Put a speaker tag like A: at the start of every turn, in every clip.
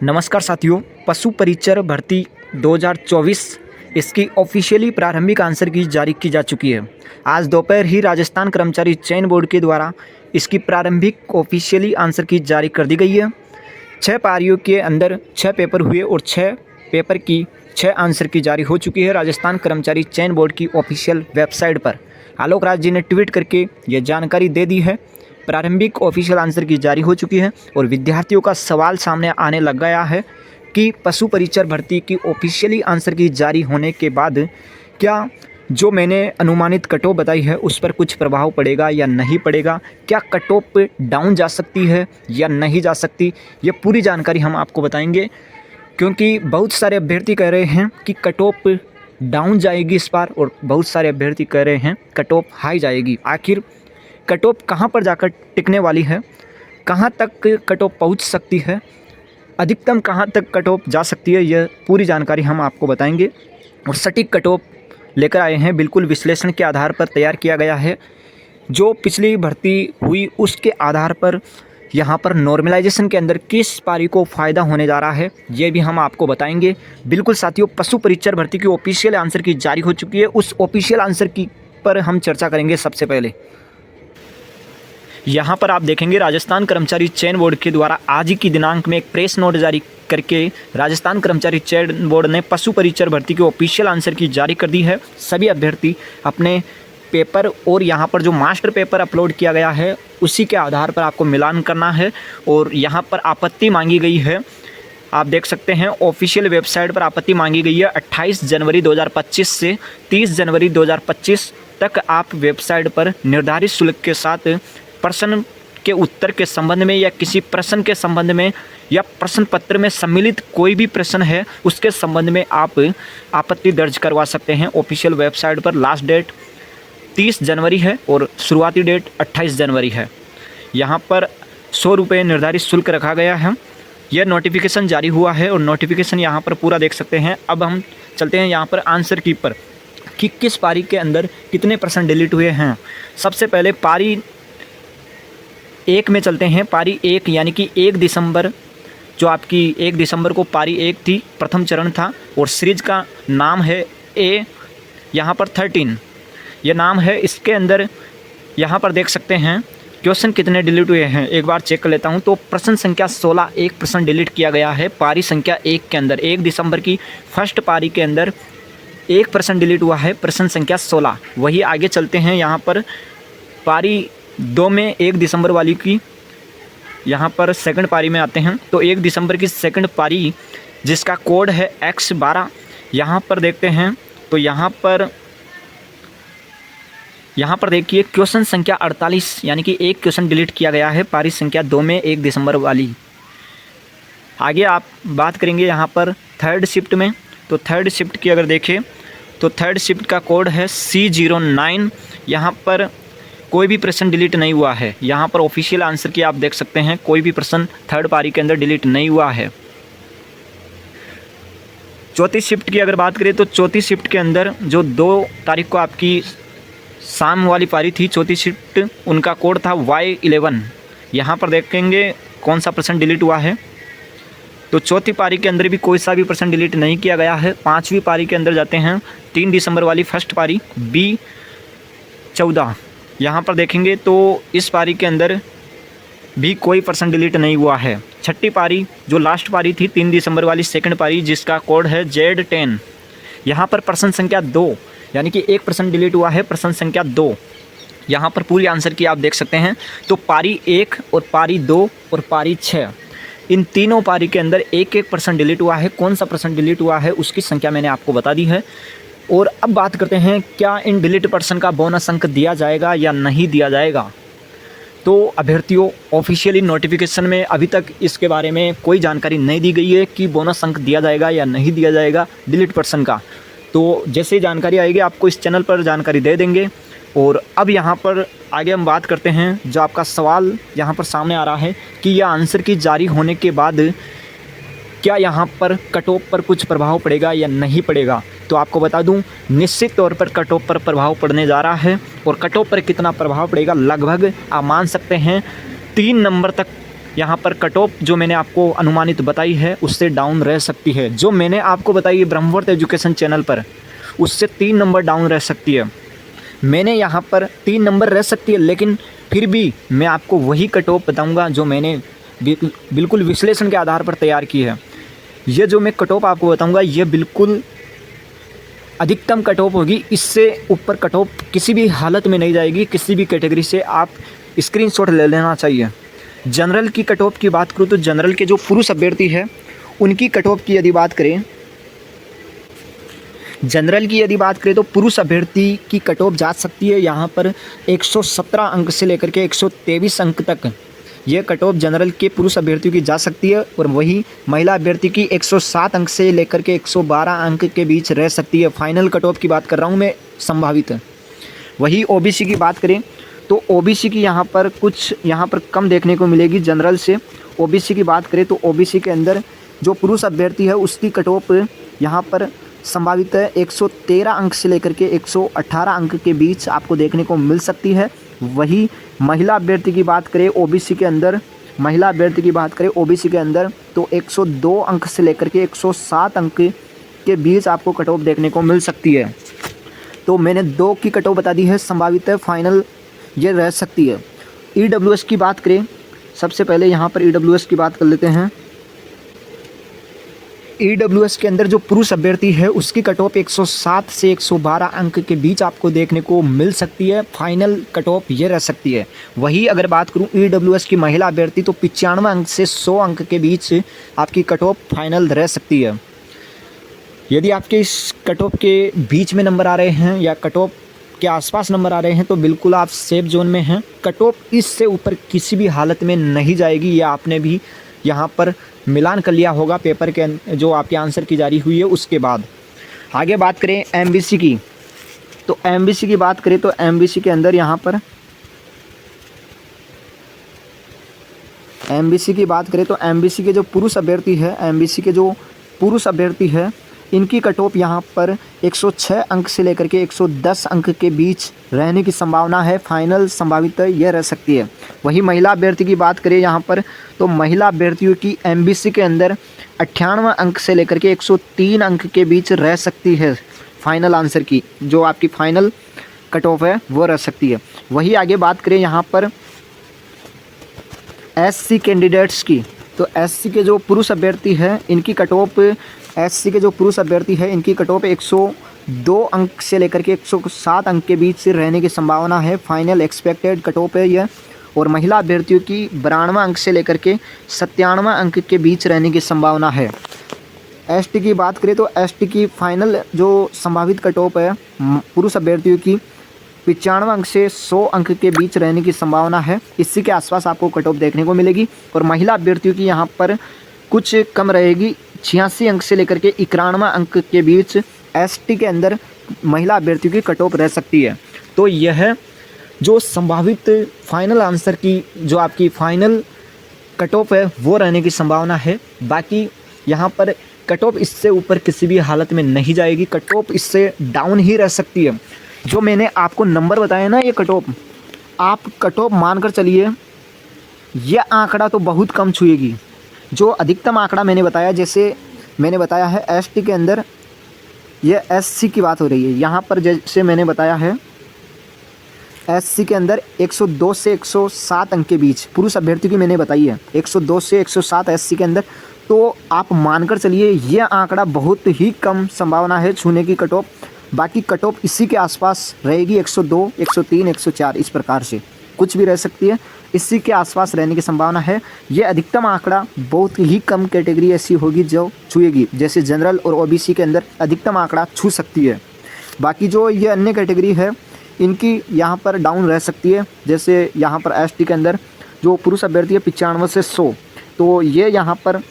A: नमस्कार साथियों, पशु परिचर भर्ती 2024 इसकी ऑफिशियली प्रारंभिक आंसर की जारी की जा चुकी है। आज दोपहर ही राजस्थान कर्मचारी चयन बोर्ड के द्वारा इसकी प्रारंभिक ऑफिशियली आंसर की जारी कर दी गई है। 6 पारियों के अंदर 6 पेपर हुए और 6 पेपर की 6 आंसर की जारी हो चुकी है राजस्थान कर्मचारी चयन बोर्ड की ऑफिशियल वेबसाइट पर। आलोक राज जी ने ट्वीट करके ये जानकारी दे दी है। प्रारंभिक ऑफिशियल आंसर की जारी हो चुकी है और विद्यार्थियों का सवाल सामने आने लग गया है कि पशु परिचर भर्ती की ऑफिशियली आंसर की जारी होने के बाद क्या जो मैंने अनुमानित कट ऑफ बताई है उस पर कुछ प्रभाव पड़ेगा या नहीं पड़ेगा, क्या कट ऑफ डाउन जा सकती है या नहीं जा सकती, ये पूरी जानकारी हम आपको बताएंगे। क्योंकि बहुत सारे अभ्यर्थी कह रहे हैं कि कट ऑफ डाउन जाएगी इस बार और बहुत सारे अभ्यर्थी कह रहे हैं कट ऑफ हाई जाएगी। आखिर कट ऑफ कहाँ पर जाकर टिकने वाली है, कहाँ तक कट ऑफ पहुँच सकती है, अधिकतम कहाँ तक कट ऑफ जा सकती है, यह पूरी जानकारी हम आपको बताएंगे। और सटीक कट ऑफ लेकर आए हैं, बिल्कुल विश्लेषण के आधार पर तैयार किया गया है। जो पिछली भर्ती हुई उसके आधार पर यहाँ पर नॉर्मलाइजेशन के अंदर किस पारी को फ़ायदा होने जा रहा है, ये भी हम आपको बताएंगे। बिल्कुल साथियों, पशु परिचर भर्ती की ऑफिशियल आंसर की जारी हो चुकी है, उस ऑफिशियल आंसर की पर हम चर्चा करेंगे। सबसे पहले यहाँ पर आप देखेंगे राजस्थान कर्मचारी चयन बोर्ड के द्वारा आज ही की दिनांक में एक प्रेस नोट जारी करके राजस्थान कर्मचारी चयन बोर्ड ने पशु परिचर भर्ती की ऑफिशियल आंसर की जारी कर दी है। सभी अभ्यर्थी अपने पेपर और यहाँ पर जो मास्टर पेपर अपलोड किया गया है उसी के आधार पर आपको मिलान करना है। और यहाँ पर आपत्ति मांगी गई है, आप देख सकते हैं ऑफिशियल वेबसाइट पर आपत्ति मांगी गई है। 28 जनवरी 2025 से 30 जनवरी 2025 तक आप वेबसाइट पर निर्धारित शुल्क के साथ प्रश्न के उत्तर के संबंध में या किसी प्रश्न के संबंध में या प्रश्न पत्र में सम्मिलित कोई भी प्रश्न है उसके संबंध में आप आपत्ति दर्ज करवा सकते हैं। ऑफिशियल वेबसाइट पर लास्ट डेट 30 जनवरी है और शुरुआती डेट 28 जनवरी है। यहाँ पर 100 रुपये निर्धारित शुल्क रखा गया है। यह नोटिफिकेशन जारी हुआ है और नोटिफिकेशन यहाँ पर पूरा देख सकते हैं। अब हम चलते हैं यहाँ पर आंसर की पर कि किस पारी के अंदर कितने प्रश्न डिलीट हुए हैं। सबसे पहले पारी 1 में चलते हैं। पारी 1 यानी कि 1 दिसंबर, जो आपकी 1 दिसंबर को पारी 1 थी, प्रथम चरण था और सीरीज का नाम है ए, यहाँ पर 13 ये नाम है। इसके अंदर यहाँ पर देख सकते हैं क्वेश्चन कितने डिलीट हुए हैं, एक बार चेक कर लेता हूँ। तो प्रश्न संख्या 16 एक प्रश्न डिलीट किया गया है पारी संख्या 1 के अंदर। 1 दिसंबर की फर्स्ट पारी के अंदर एक प्रश्न डिलीट हुआ है, प्रश्न संख्या 16। वही आगे चलते हैं, यहाँ पर पारी 2 में 1 दिसंबर वाली की, यहाँ पर सेकंड पारी में आते हैं। तो 1 दिसंबर की सेकंड पारी जिसका कोड है X12, यहाँ पर देखते हैं। तो यहाँ पर देखिए क्वेश्चन संख्या 48 यानी कि एक क्वेश्चन डिलीट किया गया है पारी संख्या 2 में 1 दिसंबर वाली। आगे आप बात करेंगे यहाँ पर थर्ड शिफ्ट में। तो थर्ड शिफ्ट की अगर देखें तो थर्ड शिफ्ट का कोड है C09। यहाँ पर कोई भी प्रश्न डिलीट नहीं हुआ है। यहाँ पर ऑफिशियल आंसर की आप देख सकते हैं, कोई भी प्रश्न थर्ड पारी के अंदर डिलीट नहीं हुआ है। चौथी शिफ्ट की अगर बात करें तो चौथी शिफ्ट के अंदर जो 2 तारीख को आपकी शाम वाली पारी थी, चौथी शिफ्ट, उनका कोड था Y11। यहाँ पर देखेंगे कौन सा प्रश्न डिलीट हुआ है। तो चौथी पारी के अंदर भी कोई सा भी प्रश्न डिलीट नहीं किया गया है। पाँचवीं पारी के अंदर जाते हैं, 3 दिसंबर वाली फर्स्ट पारी B14। यहाँ पर देखेंगे तो इस पारी के अंदर भी कोई प्रश्न डिलीट नहीं हुआ है। छठी पारी जो लास्ट पारी थी 3 दिसंबर वाली सेकंड पारी जिसका कोड है Z10, यहाँ पर प्रश्न संख्या 2 यानी कि एक प्रश्न डिलीट हुआ है, प्रश्न संख्या 2। यहाँ पर पूरी आंसर की आप देख सकते हैं। तो पारी 1 और पारी 2 और पारी 6 इन तीनों पारी के अंदर एक एक प्रश्न डिलीट हुआ है। कौन सा प्रश्न डिलीट हुआ है उसकी संख्या मैंने आपको बता दी है। और अब बात करते हैं क्या इन डिलीट पर्सन का बोनस अंक दिया जाएगा या नहीं दिया जाएगा। तो अभ्यर्थियों, ऑफिशियली नोटिफिकेशन में अभी तक इसके बारे में कोई जानकारी नहीं दी गई है कि बोनस अंक दिया जाएगा या नहीं दिया जाएगा डिलीट पर्सन का। तो जैसे जानकारी आएगी आपको इस चैनल पर जानकारी दे देंगे। और अब यहाँ पर आगे हम बात करते हैं, जो आपका सवाल यहाँ पर सामने आ रहा है कि यह आंसर की जारी होने के बाद क्या यहाँ पर कट ऑफ पर कुछ प्रभाव पड़ेगा या नहीं पड़ेगा। तो आपको बता दूं, निश्चित तौर पर कट ऑफ पर प्रभाव पड़ने जा रहा है। और कट ऑफ पर कितना प्रभाव पड़ेगा, लगभग आप मान सकते हैं 3 नंबर तक यहाँ पर कट ऑफ जो मैंने आपको अनुमानित बताई है उससे डाउन रह सकती है। जो मैंने आपको बताई है ब्रह्मवर्त एजुकेशन चैनल पर, उससे 3 नंबर डाउन रह सकती है। मैंने यहाँ पर 3 नंबर रह सकती है, लेकिन फिर भी मैं आपको वही कट ऑफ बताऊँगा जो मैंने बिल्कुल विश्लेषण के आधार पर तैयार की है। ये जो मैं कट ऑफ आपको बताऊँगा ये बिल्कुल अधिकतम कट ऑफ होगी, इससे ऊपर कट ऑफ किसी भी हालत में नहीं जाएगी। किसी भी कैटेगरी से आप स्क्रीनशॉट ले लेना चाहिए। जनरल की कट ऑफ की बात करूँ तो जनरल के जो पुरुष अभ्यर्थी है उनकी कट ऑफ की यदि बात करें, जनरल की यदि बात करें तो पुरुष अभ्यर्थी की कट ऑफ जा सकती है यहाँ पर 117 अंक से लेकर के 123 अंक तक ये कट ऑफ जनरल के पुरुष अभ्यर्थियों की जा सकती है। और वही महिला अभ्यर्थी की 107 अंक से लेकर के 112 अंक के बीच रह सकती है। फाइनल कट ऑफ की बात कर रहा हूँ मैं, संभावित है। वही ओबीसी की बात करें तो ओबीसी की यहाँ पर कुछ कम देखने को मिलेगी जनरल से। ओबीसी की बात करें तो ओबीसी के अंदर जो पुरुष अभ्यर्थी है उसकी कट ऑफ यहाँ पर संभावित है 113 अंक से लेकर के 118 अंक के बीच आपको देखने को मिल सकती है। वही महिला अभ्यर्थी की बात करें ओबीसी के अंदर, महिला अभ्यर्थी की बात करें ओबीसी के अंदर तो 102 अंक से लेकर के 107 अंक के बीच आपको कट ऑफ देखने को मिल सकती है। तो मैंने 2 की कट ऑफ बता दी है, संभावित है, फाइनल ये रह सकती है। ईडब्ल्यूएस की बात करें, सबसे पहले यहाँ पर ईडब्ल्यूएस की बात कर लेते हैं। ईडब्ल्यूएस के अंदर जो पुरुष अभ्यर्थी है उसकी कट ऑफ 107 से 112 अंक के बीच आपको देखने को मिल सकती है। फाइनल कट ऑफ ये रह सकती है। वही अगर बात करूं ईडब्ल्यूएस की महिला अभ्यर्थी तो 95 अंक से 100 अंक के बीच आपकी कट ऑफ फाइनल रह सकती है। यदि आपके इस कट ऑफ के बीच में नंबर आ रहे हैं या कट ऑफ के आसपास नंबर आ रहे हैं तो बिल्कुल आप सेफ जोन में हैं। कट ऑफ इससे ऊपर किसी भी हालत में नहीं जाएगी। या आपने भी यहाँ पर मिलान कर लिया होगा पेपर के जो आपके आंसर की जारी हुई है उसके बाद। आगे बात करें एमबीसी की, तो एमबीसी की बात करें तो एमबीसी के अंदर यहाँ पर एमबीसी की बात करें तो एमबीसी के जो पुरुष अभ्यर्थी है, एमबीसी के जो पुरुष अभ्यर्थी है इनकी कट ऑफ यहाँ पर 106 अंक से लेकर के 110 अंक के बीच रहने की संभावना है। फाइनल संभावित यह रह सकती है। वही महिला अभ्यर्थी की बात करें यहाँ पर तो महिला अभ्यर्थियों की एमबीसी के अंदर 98 अंक से लेकर के 103 अंक के बीच रह सकती है। फाइनल आंसर की जो आपकी फाइनल कट ऑफ है वो रह सकती है। वही आगे बात करें यहाँ पर एससी कैंडिडेट्स की, तो एससी के जो पुरुष अभ्यर्थी है इनकी कट ऑफ, एससी के जो पुरुष अभ्यर्थी है इनकी कट ऑफ 102 अंक से लेकर के 107 अंक के बीच से रहने की संभावना है। फाइनल एक्सपेक्टेड कट ऑफ है यह। और महिला अभ्यर्थियों की 92 अंक से लेकर के 97 अंक के बीच रहने की संभावना है। एसटी की बात करें तो एसटी की फाइनल जो संभावित कट ऑफ है पुरुष अभ्यर्थियों की 95 अंक से 100 अंक के बीच रहने की संभावना है। इसी के आसपास आपको कट ऑफ देखने को मिलेगी। और महिला अभ्यर्थियों की यहाँ पर कुछ कम रहेगी, 86 अंक से लेकर के 91 अंक के बीच एसटी के अंदर महिला अभ्यर्थियों की कट ऑफ रह सकती है। तो यह जो संभावित फाइनल आंसर की जो आपकी फाइनल कट ऑफ है वो रहने की संभावना है। बाकी यहाँ पर कट ऑफ इससे ऊपर किसी भी हालत में नहीं जाएगी, कट ऑफ इससे डाउन ही रह सकती है। जो मैंने आपको नंबर बताया ना ये कट ऑफ, आप कट ऑफ मानकर चलिए यह आंकड़ा तो बहुत कम छुएगी। जो अधिकतम आंकड़ा मैंने बताया, जैसे मैंने बताया है एसटी के अंदर ये एससी की बात हो रही है, यहाँ पर जैसे मैंने बताया है एससी के अंदर 102 से 107 अंक के बीच पुरुष अभ्यर्थी की मैंने बताई है, 102 से 107 एससी के अंदर। तो आप मानकर चलिए यह आंकड़ा बहुत ही कम संभावना है छूने की कट ऑफ। बाकी कट ऑफ इसी के आसपास रहेगी, 102, 103, 104 इस प्रकार से कुछ भी रह सकती है, इसी के आसपास रहने की संभावना है। ये अधिकतम आंकड़ा बहुत ही कम कैटेगरी ऐसी होगी जो छुएगी, जैसे जनरल और ओबीसी के अंदर अधिकतम आंकड़ा छू सकती है। बाकी जो ये अन्य कैटेगरी है इनकी यहाँ पर डाउन रह सकती है। जैसे यहाँ पर एसटी के अंदर जो पुरुष अभ्यर्थी है 95 से 100, तो ये यहाँ पर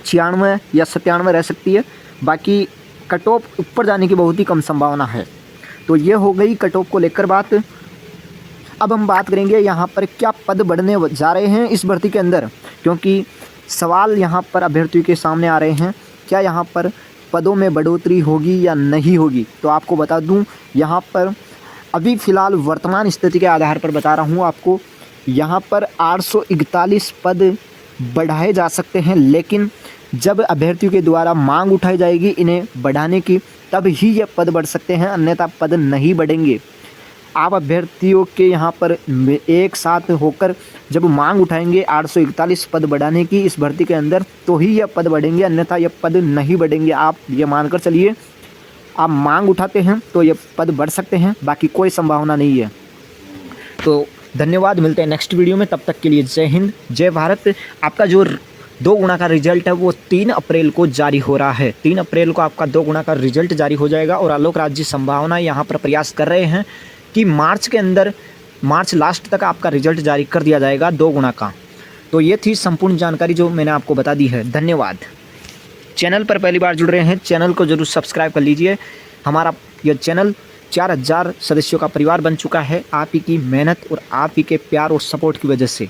A: 96 या 97 रह सकती है। बाकी कट ऑफ ऊपर जाने की बहुत ही कम संभावना है। तो ये हो गई कट ऑफ को लेकर बात। अब हम बात करेंगे यहाँ पर क्या पद बढ़ने जा रहे हैं इस भर्ती के अंदर, क्योंकि सवाल यहाँ पर अभ्यर्थियों के सामने आ रहे हैं, क्या यहाँ पर पदों में बढ़ोतरी होगी या नहीं होगी। तो आपको बता दूँ यहाँ पर अभी फ़िलहाल वर्तमान स्थिति के आधार पर बता रहा हूँ आपको, यहाँ पर 841 पद बढ़ाए जा सकते हैं, लेकिन जब अभ्यर्थियों के द्वारा मांग उठाई जाएगी इन्हें बढ़ाने की, तब ही ये पद बढ़ सकते हैं, अन्यथा पद नहीं बढ़ेंगे। आप अभ्यर्थियों के यहाँ पर एक साथ होकर जब मांग उठाएंगे 841 पद बढ़ाने की इस भर्ती के अंदर, तो ही यह पद बढ़ेंगे, अन्यथा यह पद नहीं बढ़ेंगे। आप ये मानकर चलिए, आप मांग उठाते हैं तो ये पद बढ़ सकते हैं, बाकी कोई संभावना नहीं है। तो धन्यवाद, मिलते हैं नेक्स्ट वीडियो में, तब तक के लिए जय हिंद, जय भारत। आपका जो 2 गुना का रिजल्ट है वो 3 अप्रैल को जारी हो रहा है। 3 अप्रैल को आपका 2 गुना का रिजल्ट जारी हो जाएगा और आलोक राज जी संभावना यहाँ पर प्रयास कर रहे हैं कि मार्च के अंदर, मार्च लास्ट तक आपका रिजल्ट जारी कर दिया जाएगा 2 गुना का। तो ये थी संपूर्ण जानकारी जो मैंने आपको बता दी है। धन्यवाद। चैनल पर पहली बार जुड़ रहे हैं, चैनल को जरूर सब्सक्राइब कर लीजिए। हमारा यह चैनल 4000 सदस्यों का परिवार बन चुका है, आप ही की मेहनत और आप ही के प्यार और सपोर्ट की वजह से।